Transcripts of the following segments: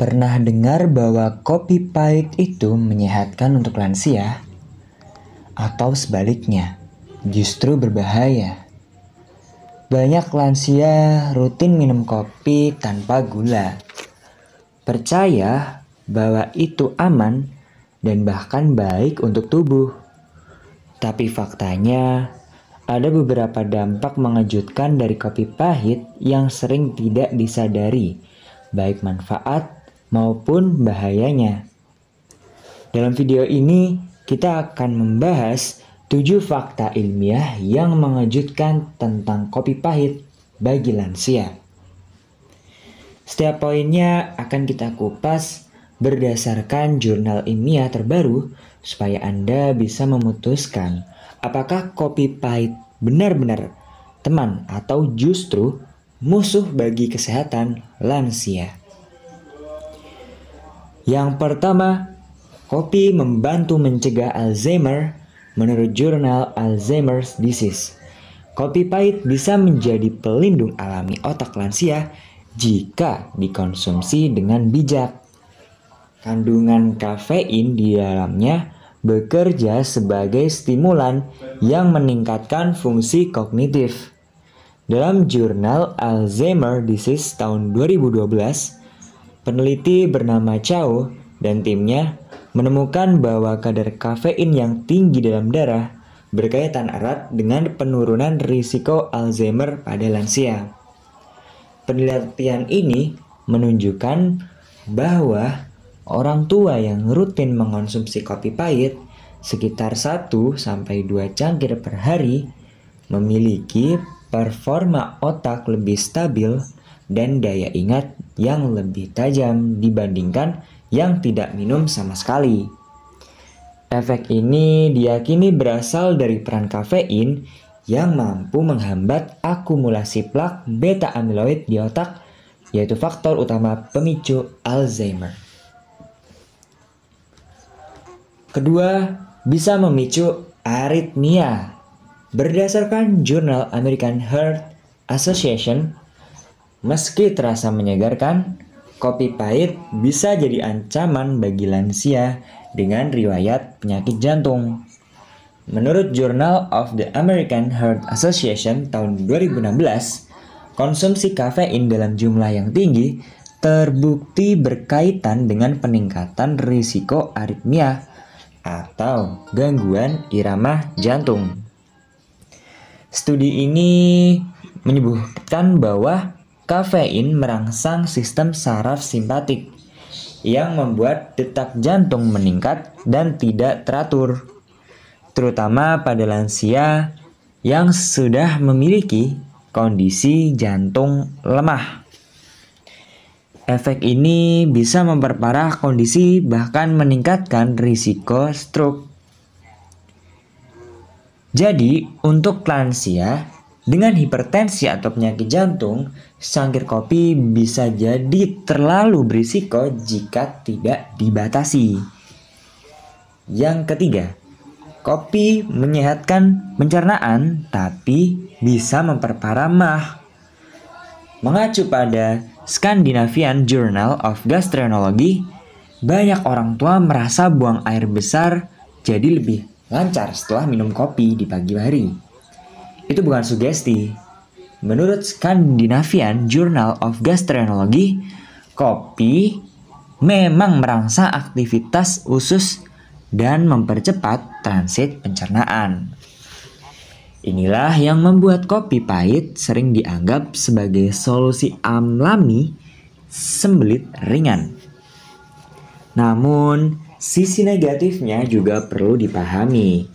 Pernah dengar bahwa kopi pahit itu menyehatkan untuk lansia? Atau sebaliknya, justru berbahaya? Banyak lansia rutin minum kopi tanpa gula. Percaya bahwa itu aman dan bahkan baik untuk tubuh. Tapi faktanya, ada beberapa dampak mengejutkan dari kopi pahit yang sering tidak disadari, baik manfaat maupun bahayanya. Dalam video ini, kita akan membahas 7 fakta ilmiah yang mengejutkan tentang kopi pahit bagi lansia. Setiap poinnya akan kita kupas berdasarkan jurnal ilmiah terbaru supaya Anda bisa memutuskan apakah kopi pahit benar-benar teman atau justru musuh bagi kesehatan lansia. Yang pertama, kopi membantu mencegah Alzheimer menurut jurnal Alzheimer's Disease. Kopi pahit bisa menjadi pelindung alami otak lansia jika dikonsumsi dengan bijak. Kandungan kafein di dalamnya bekerja sebagai stimulan yang meningkatkan fungsi kognitif. Dalam jurnal Alzheimer Disease tahun 2012, peneliti bernama Chow dan timnya menemukan bahwa kadar kafein yang tinggi dalam darah berkaitan erat dengan penurunan risiko Alzheimer pada lansia. Penelitian ini menunjukkan bahwa orang tua yang rutin mengonsumsi kopi pahit sekitar 1-2 cangkir per hari memiliki performa otak lebih stabil dan daya ingat yang lebih tajam dibandingkan yang tidak minum sama sekali. Efek ini diyakini berasal dari peran kafein yang mampu menghambat akumulasi plak beta amiloid di otak, yaitu faktor utama pemicu Alzheimer. Kedua, bisa memicu aritmia. Berdasarkan jurnal American Heart Association, meski terasa menyegarkan, kopi pahit bisa jadi ancaman bagi lansia dengan riwayat penyakit jantung. Menurut Journal of the American Heart Association tahun 2016, konsumsi kafein dalam jumlah yang tinggi terbukti berkaitan dengan peningkatan risiko aritmia atau gangguan irama jantung. Studi ini menyebutkan bahwa kafein merangsang sistem saraf simpatik yang membuat detak jantung meningkat dan tidak teratur, terutama pada lansia yang sudah memiliki kondisi jantung lemah. Efek ini bisa memperparah kondisi bahkan meningkatkan risiko stroke. Jadi, untuk lansia dengan hipertensi atau penyakit jantung, secangkir kopi bisa jadi terlalu berisiko jika tidak dibatasi. Yang ketiga, kopi menyehatkan pencernaan tapi bisa memperparah MAH. Mengacu pada Scandinavian Journal of Gastroenterology, banyak orang tua merasa buang air besar jadi lebih lancar setelah minum kopi di pagi hari. Itu bukan sugesti. Menurut Scandinavian Journal of Gastroenterology, kopi memang merangsang aktivitas usus dan mempercepat transit pencernaan. Inilah yang membuat kopi pahit sering dianggap sebagai solusi alami sembelit ringan. Namun, sisi negatifnya juga perlu dipahami.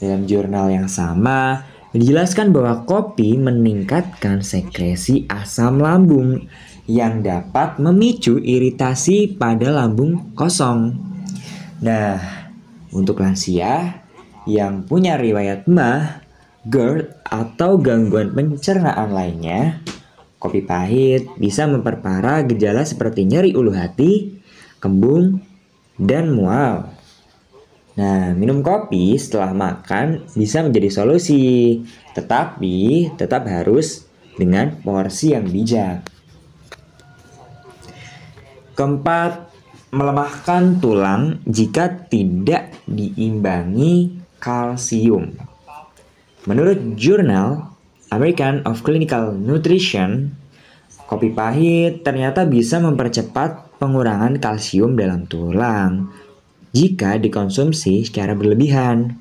Dalam jurnal yang sama, dijelaskan bahwa kopi meningkatkan sekresi asam lambung yang dapat memicu iritasi pada lambung kosong. Nah, untuk lansia yang punya riwayat MAH, GERD, atau gangguan pencernaan lainnya, kopi pahit bisa memperparah gejala seperti nyeri ulu hati, kembung, dan mual. Nah, minum kopi setelah makan bisa menjadi solusi, tetapi tetap harus dengan porsi yang bijak. Keempat, melemahkan tulang jika tidak diimbangi kalsium. Menurut jurnal American of Clinical Nutrition, kopi pahit ternyata bisa mempercepat pengurangan kalsium dalam tulang jika dikonsumsi secara berlebihan.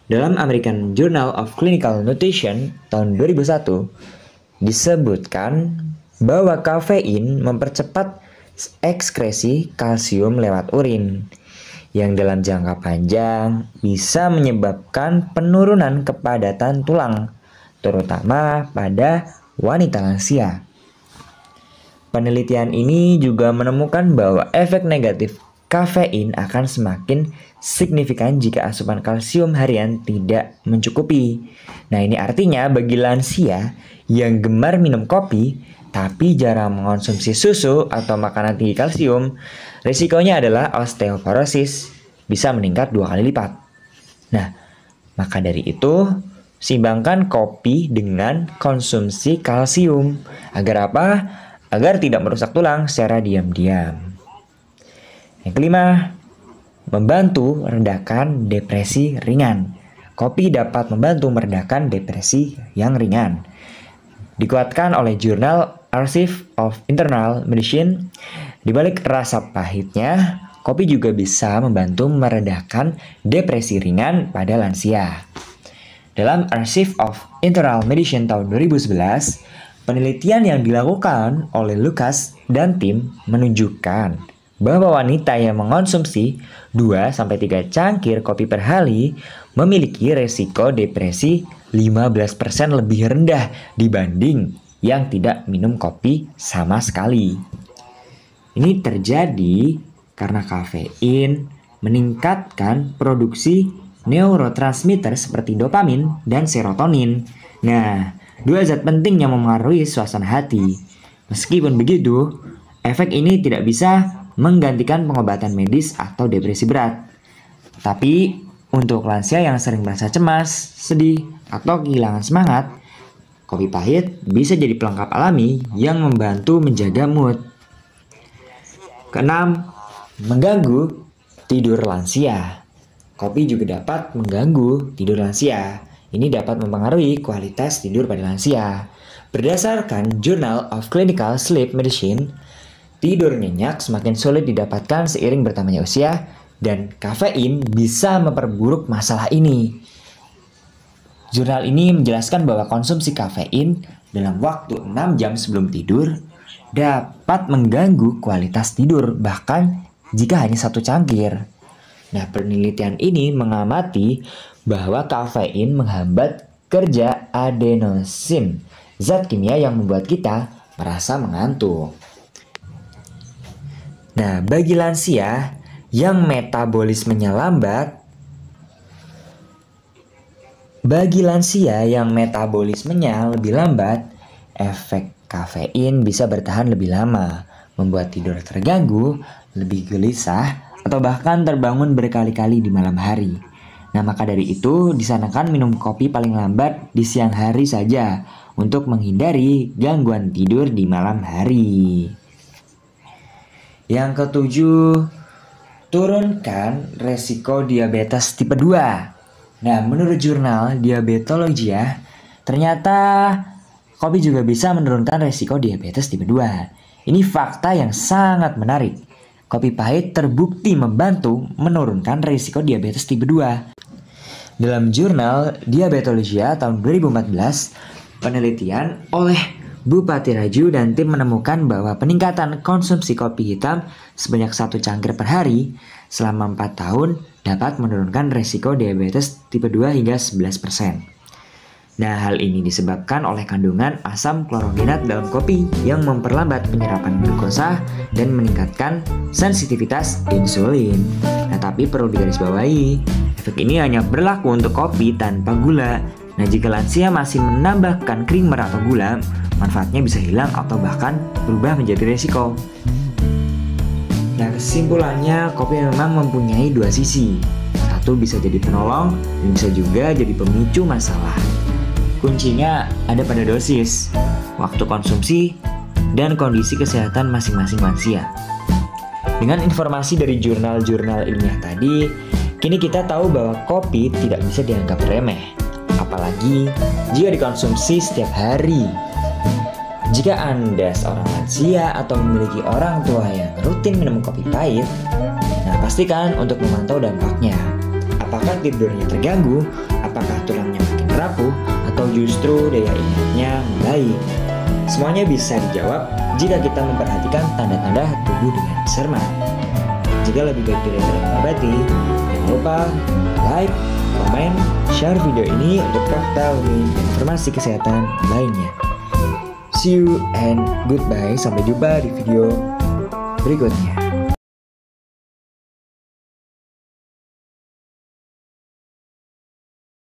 Dalam American Journal of Clinical Nutrition tahun 2001 disebutkan bahwa kafein mempercepat ekskresi kalsium lewat urin yang dalam jangka panjang bisa menyebabkan penurunan kepadatan tulang, terutama pada wanita lansia. Penelitian ini juga menemukan bahwa efek negatif kafein akan semakin signifikan jika asupan kalsium harian tidak mencukupi. Nah, ini artinya bagi lansia yang gemar minum kopi tapi jarang mengonsumsi susu atau makanan tinggi kalsium, risikonya adalah osteoporosis bisa meningkat 2 kali lipat. Nah, maka dari itu, seimbangkan kopi dengan konsumsi kalsium. Agar apa? Agar tidak merusak tulang secara diam-diam. Yang kelima, membantu meredakan depresi ringan. Kopi dapat membantu meredakan depresi yang ringan. Dikuatkan oleh jurnal Archive of Internal Medicine, di balik rasa pahitnya, kopi juga bisa membantu meredakan depresi ringan pada lansia. Dalam Archive of Internal Medicine tahun 2011, penelitian yang dilakukan oleh Lucas dan tim menunjukkan bahwa wanita yang mengonsumsi 2-3 cangkir kopi per hari memiliki resiko depresi 15% lebih rendah dibanding yang tidak minum kopi sama sekali. Ini terjadi karena kafein meningkatkan produksi neurotransmitter seperti dopamin dan serotonin. Nah, 2 zat penting yang memengaruhi suasana hati. Meskipun begitu, efek ini tidak bisa menggantikan pengobatan medis atau depresi berat. Tapi, untuk lansia yang sering merasa cemas, sedih, atau kehilangan semangat, kopi pahit bisa jadi pelengkap alami yang membantu menjaga mood. Keenam, mengganggu tidur lansia. Kopi juga dapat mengganggu tidur lansia. Ini dapat mempengaruhi kualitas tidur pada lansia. Berdasarkan Journal of Clinical Sleep Medicine, tidur nyenyak semakin sulit didapatkan seiring bertambahnya usia dan kafein bisa memperburuk masalah ini. Jurnal ini menjelaskan bahwa konsumsi kafein dalam waktu 6 jam sebelum tidur dapat mengganggu kualitas tidur, bahkan jika hanya 1 cangkir. Nah, penelitian ini mengamati bahwa kafein menghambat kerja adenosin, zat kimia yang membuat kita merasa mengantuk. Nah, bagi lansia yang metabolismenya lambat, lebih lambat, efek kafein bisa bertahan lebih lama, membuat tidur terganggu, lebih gelisah, atau bahkan terbangun berkali-kali di malam hari. Nah, maka dari itu disarankan minum kopi paling lambat di siang hari saja untuk menghindari gangguan tidur di malam hari. Yang ketujuh, turunkan resiko diabetes tipe 2. Nah, menurut jurnal Diabetologia, ternyata kopi juga bisa menurunkan resiko diabetes tipe 2. Ini fakta yang sangat menarik. Kopi pahit terbukti membantu menurunkan resiko diabetes tipe 2. Dalam jurnal Diabetologia tahun 2014, penelitian oleh Bupati Raju dan tim menemukan bahwa peningkatan konsumsi kopi hitam sebanyak 1 cangkir per hari selama 4 tahun dapat menurunkan resiko diabetes tipe 2 hingga 11%. Nah, hal ini disebabkan oleh kandungan asam klorogenat dalam kopi yang memperlambat penyerapan glukosa dan meningkatkan sensitivitas insulin. Nah, tapi perlu digarisbawahi, efek ini hanya berlaku untuk kopi tanpa gula. Nah, jika lansia masih menambahkan creamer atau gula, manfaatnya bisa hilang atau bahkan berubah menjadi resiko. Nah, kesimpulannya, kopi memang mempunyai 2 sisi. Satu bisa jadi penolong dan bisa juga jadi pemicu masalah. Kuncinya ada pada dosis, waktu konsumsi, dan kondisi kesehatan masing-masing lansia. Dengan informasi dari jurnal-jurnal ilmiah tadi, kini kita tahu bahwa kopi tidak bisa dianggap remeh, apalagi jika dikonsumsi setiap hari. Jika Anda seorang lansia atau memiliki orang tua yang rutin minum kopi pahit, nah pastikan untuk memantau dampaknya. Apakah tidurnya terganggu, apakah tulangnya makin rapuh, atau justru daya ingatnya membaik. Semuanya bisa dijawab jika kita memperhatikan tanda-tanda tubuh dengan cermat. Jika lebih baik daripada mengobati, jangan lupa like, komen, share video ini untuk fakta unik dan informasi kesehatan lainnya. See you and goodbye. Sampai jumpa di video berikutnya.